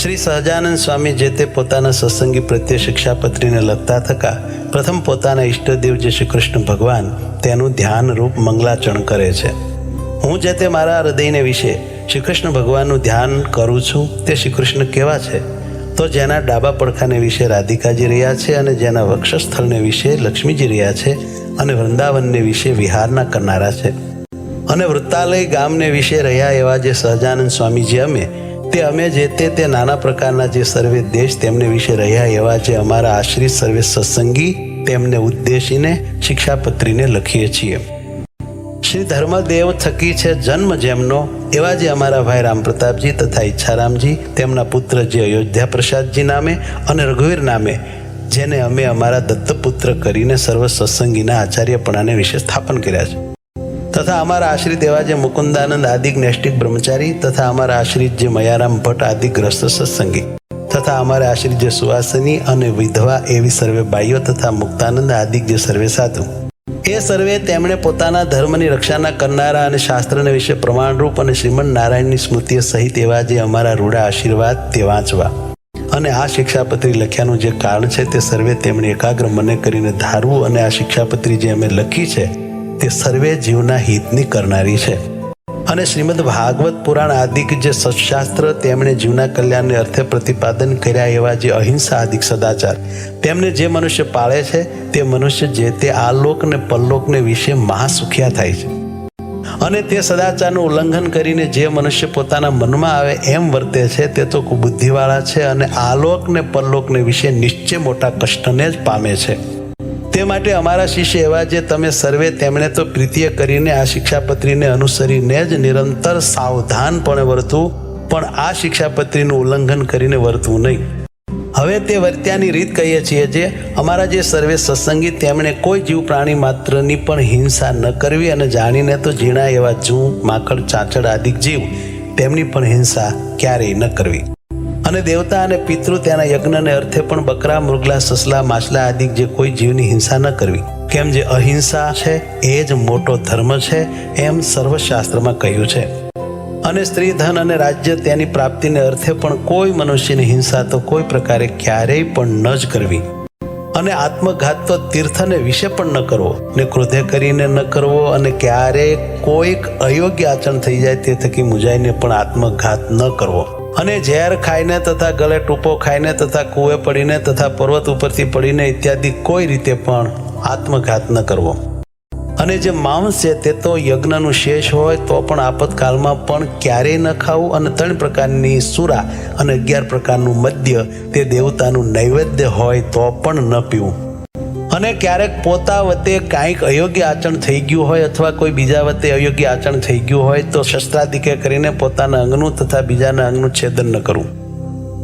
શ્રી સહજાનંદ સ્વામી જે તે પોતાના સત્સંગી પ્રત્યે શિક્ષાપત્રીને લખતા થકા પ્રથમ પોતાના ઈષ્ટદેવ જે શ્રી કૃષ્ણ ભગવાન તેનું ધ્યાન રૂપ મંગલાચરણ કરે છે. હું જે તે મારા હૃદયને વિશે શ્રી કૃષ્ણ ભગવાનનું ધ્યાન કરું છું તે શ્રી કૃષ્ણ કેવા છે? તો જેના ડાબા પડખાને વિશે રાધિકાજી રહ્યા છે અને જેના વક્ષસ્થળને વિશે લક્ષ્મીજી રહ્યા છે અને વૃંદાવનને વિશે વિહારના કરનારા છે અને વૃત્તાલય ગામને વિશે રહ્યા એવા જે સહજાનંદ સ્વામીજી અમે જે તે નાના પ્રકારના જે સર્વે દેશ તેમને વિશે રહ્યા એવા જે અમારા આશ્રિત સર્વે સત્સંગી તેમને ઉદ્દેશીને શિક્ષાપત્રીને લખીએ છીએ. શ્રી ધર્મદેવ થકી છે જન્મ જેમનો એવા જે અમારા ભાઈ રામપ્રતાપજી તથા ઈચ્છારામજી તેમના પુત્ર જે અયોધ્યા પ્રસાદજી નામે અને રઘુવીર નામે જેને અમે અમારા દત્તપુત્ર કરીને સર્વ સત્સંગીના આચાર્યપણાને વિશે સ્થાપન કર્યા છે તથા અમારા આશ્રિત એવા જે મુકુંદાનંદ આદિક નૈષ્ટિક બ્રહ્મચારી તથા અમારા આશ્રિત જે મયારામ ભટ્ટ આદિ ગ્રસ્ત સત્સંગી તથા અમારા આશ્રિત જે સુવાસની અને વિધવા એવી સર્વે બાઈઓ તથા મુક્તાનંદ આદિક જે સર્વે સાધુ એ સર્વે તેમણે પોતાના ધર્મની રક્ષાના કરનારા અને શાસ્ત્રને વિશે પ્રમાણરૂપ અને શ્રીમદ નારાયણની સ્મૃતિઓ સહિત એવા જે અમારા રૂડા આશીર્વાદ તે વાંચવા અને આ શિક્ષાપત્રી લખ્યાનું જે કારણ છે તે સર્વે તેમણે એકાગ્ર મને કરીને ધારવું અને આ શિક્ષાપત્રી જે અમે લખી છે તે સર્વે જીવના હિતની કરનારી છે અને શ્રીમદ ભાગવત પુરાણ આદિક જે સત્શાસ્ત્ર તેમણે જીવના કલ્યાણને અર્થે પ્રતિપાદન કર્યા એવા જે અહિંસા આદિક સદાચાર તેમને જે મનુષ્ય પાળે છે તે મનુષ્ય જે તે આલોક ને પરલોકને વિશે મહાસુખિયા થાય છે અને તે સદાચારનું ઉલ્લંઘન કરીને જે મનુષ્ય પોતાના મનમાં આવે એમ વર્તે છે તે તો કુબુદ્ધિવાળા છે અને આલોક ને પરલોકને વિશે નિશ્ચય મોટા કષ્ટને જ પામે છે. તે માટે અમારા શિષ્ય એવા જે તમે સર્વે તેમણે તો પ્રીતિય કરીને આ શિક્ષાપત્રીને અનુસરીને જ નિરંતર સાવધાનપણે વર્તવું પણ આ શિક્ષાપત્રીનું ઉલ્લંઘન કરીને વર્તવું નહીં. હવે તે વર્ત્યાની રીત કહીએ છીએ જે અમારા જે સર્વે સત્સંગી તેમણે કોઈ જીવ પ્રાણી માત્રની પણ હિંસા ન કરવી અને જાણીને તો ઝીણા એવા જૂ માકડ ચાંચડ આદિક જીવ તેમની પણ હિંસા ક્યારેય ન કરવી અને દેવતા અને પિતૃ તેના યજ્ઞને અર્થે પણ બકરા મૃગલા સસલા માછલા આદિ જે કોઈ જીવની હિંસા ન કરવી કેમ જે અહિંસા છે એ જ મોટો ધર્મ છે એમ સર્વશાસ્ત્રમાં કહ્યું છે. અને સ્ત્રી ધન અને રાજ્ય તેની પ્રાપ્તિને અર્થે પણ કોઈ મનુષ્યની હિંસા તો કોઈ પ્રકારે ક્યારેય પણ ન જ કરવી અને આત્મઘાત તો તીર્થને વિશે પણ ન કરવો ને ક્રોધે કરીને ન કરવો અને ક્યારેય કોઈક અયોગ્ય આચરણ થઈ જાય તે થકી મુજાઈને પણ આત્મઘાત ન કરવો અને ઝેર ખાઈને તથા ગળે ટૂંપો ખાઈને તથા કૂએ પડીને તથા પર્વત ઉપરથી પડીને ઇત્યાદિ કોઈ રીતે પણ આત્મઘાત ન કરવો અને જે માંસ છે તે તો યજ્ઞનું શેષ હોય તો પણ આપતકાળમાં પણ ક્યારેય ન ખાવું અને 3 પ્રકારની સુરા અને 11 પ્રકારનું મદ્ય તે દેવતાનું નૈવેદ્ય હોય તો પણ ન પીવું અને ક્યારેક પોતા વતે કાંઈક અયોગ્ય આચરણ થઈ ગયું હોય અથવા કોઈ બીજા વતે અયોગ્ય આચરણ થઈ ગયું હોય તો શસ્ત્રાદિકે કરીને પોતાના અંગનું તથા બીજાના અંગનું છેદન ન કરવું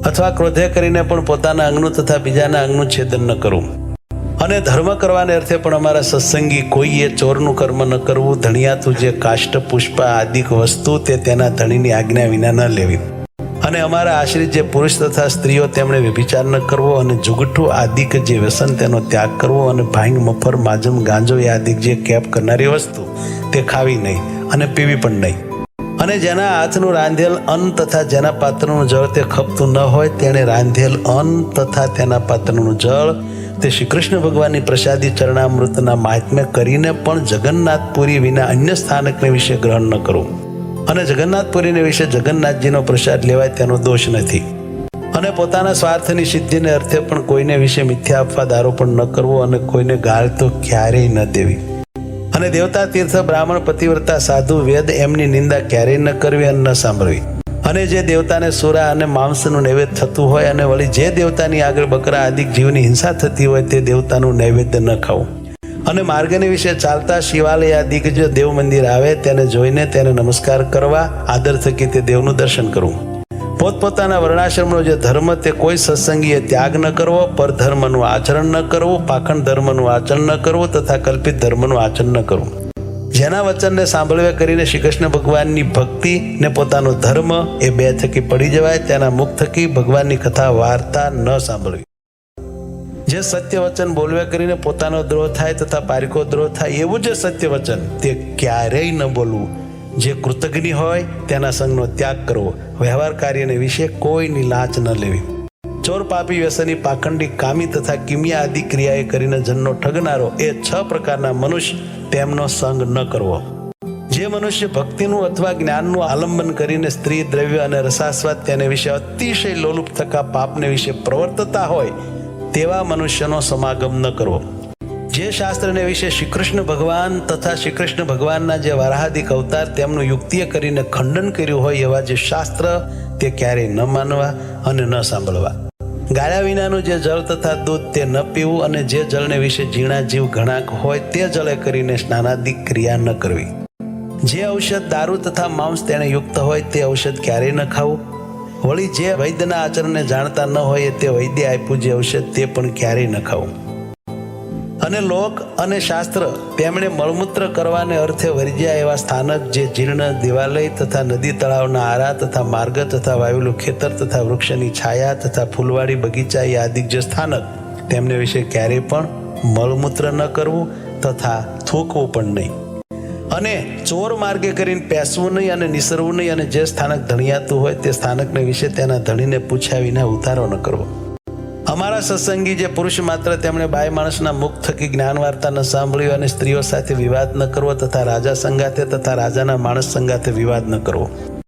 અથવા ક્રોધે કરીને પણ પોતાના અંગનું તથા બીજાના અંગનું છેદન ન કરવું અને ધર્મ કરવાને અર્થે પણ અમારા સત્સંગી કોઈએ ચોરનું કર્મ ન કરવું ધણિયાતું જે કાષ્ટ પુષ્પ આદિક વસ્તુ તે તેના ધણીની આજ્ઞા વિના ન લેવી અને અમારા આશ્રિત જે પુરુષ તથા સ્ત્રીઓ તેમણે વ્યભિચાર ન કરવો અને જુગઠું આદિક જે વ્યસન તેનો ત્યાગ કરવો અને ભાંગ મફર માજમ ગાંજો એ આદિક જે કેપ કરનારી વસ્તુ તે ખાવી નહીં અને પીવી પણ નહીં અને જેના હાથનું રાંધેલ અન્ન તથા જેના પાત્રનું જળ તે ખપતું ન હોય તેણે રાંધેલ અન્ન તથા તેના પાત્રનું જળ તે શ્રી કૃષ્ણ ભગવાનની પ્રસાદી ચરણામૃતના મહાત્મ્ય કરીને પણ જગન્નાથપુરી વિના અન્ય સ્થાનકને વિશે ગ્રહણ ન કરવું અને જગન્નાથપુરીને વિશે જગન્નાથજીનો પ્રસાદ લેવાય તેનો દોષ નથી અને પોતાના સ્વાર્થની સિદ્ધિને અર્થે પણ કોઈને વિશે મિથ્યા અપવાદ આરોપણ ન કરવો અને કોઈને ગાળ તો ક્યારેય ન દેવી અને દેવતા તીર્થ બ્રાહ્મણ પતિવ્રતા સાધુ વેદ એમની નિંદા ક્યારેય ન કરવી અને ન સાંભળવી અને જે દેવતાને સુરા અને માંસનું નૈવેદ્ય થતું હોય અને વળી જે દેવતાની આગળ બકરા આદિક જીવની હિંસા થતી હોય તે દેવતાનું નૈવેદ્ય ન ખાવું અને માર્ગને વિશે ચાલતા શિવાલય આદિક જે દેવ મંદિર આવે તેને જોઈને તેને નમસ્કાર કરવા આદર થકી તે દેવનું દર્શન કરવું પોતપોતાના વર્ણાશ્રમનો જે ધર્મ તે કોઈ સત્સંગીએ ત્યાગ ન કરવો પરધર્મનું આચરણ ન કરવું પાખંડ ધર્મનું આચરણ ન કરવું તથા કલ્પિત ધર્મનું આચરણ ન કરવું જેના વચનને સાંભળવે કરીને શ્રી કૃષ્ણ ભગવાનની ભક્તિ ને પોતાનો ધર્મ એ બે થકી પડી જવાય તેના મુખ થકી ભગવાનની કથા વાર્તા ન સાંભળવી જે સત્ય વચન બોલવે કરીને પોતાનો દ્રોહ થાય તથા પારિકો દ્રોહ થાય એવું જે સત્ય વચન તે ક્યારેય ન બોલવું જે કૃતજ્ઞ હોય તેના સંગનો ત્યાગ કરવો, વ્યવહાર કાર્યને વિશે કોઈની લાંચ ન લેવી. ચોર, પાપી, વ્યસની, પાખંડી, કામી તથા કિમિયા આદિ ક્રિયાએ કરીને જનનો ઠગનારો એ 6 પ્રકારના મનુષ્ય, તેમનો સંગ ન કરવો. જે મનુષ્ય ભક્તિનું અથવા જ્ઞાનનું આલંબન કરીને સ્ત્રી, દ્રવ્ય અને રસાસ્વાદ તેને વિશે અતિશય લોલુપ થકા પાપને વિશે પ્રવર્તતા હોય તેવા મનુષ્યનો સમાગમ ન કરવો. જે શાસ્ત્રને વિશે શ્રી કૃષ્ણ ભગવાન તથા શ્રી કૃષ્ણ ભગવાનના જે વારાહાદિક અવતાર તેમનું યુક્તિએ કરીને ખંડન કર્યું હોય એવા જે શાસ્ત્ર તે ક્યારેય ન માનવા અને ન સાંભળવા. ગાળ્યા વિનાનું જે જળ તથા દૂધ તે ન પીવું અને જે જળને વિશે ઝીણા જીવ ઘણાક હોય તે જળે કરીને સ્નાનાદિક ક્રિયા ન કરવી. જે ઔષધ, દારૂ તથા માંસ તેને યુક્ત હોય તે ઔષધ ક્યારેય ન ખાવું. વળી જે વૈદ્યના આચરણને જાણતા ન હોય તે વૈદ્ય આપ્યું જે ઔષધ તે પણ ક્યારેય ન ખાવું. અને લોક અને શાસ્ત્ર તેમણે મળમૂત્ર કરવાને અર્થે વર્જ્યા એવા સ્થાનક જે જીર્ણ, દેવાલય તથા નદી તળાવના આરા તથા માર્ગ તથા વાવેલું ખેતર તથા વૃક્ષની છાયા તથા ફૂલવાડી બગીચા એ આદિક જે સ્થાનક તેમને વિશે ક્યારેય પણ મળમૂત્ર ન કરવું તથા થૂકવું પણ નહીં. અને ચોર માર્ગે કરીને પેસવું નહીં અને નિસરવું નહીં. અને જે સ્થાનક ધણિયાતું હોય તે સ્થાનકને વિશે તેના ધણીને પૂછ્યા વિના ઉતારો ન કરવો. અમારા સત્સંગી જે પુરુષ માત્ર તેમણે બાય માણસના મુખ થકી જ્ઞાન વાર્તા ન સાંભળ્યું અને સ્ત્રીઓ સાથે વિવાદ ન કરવો તથા રાજા સંગાથે તથા રાજાના માણસ સંગાથે વિવાદ ન કરવો.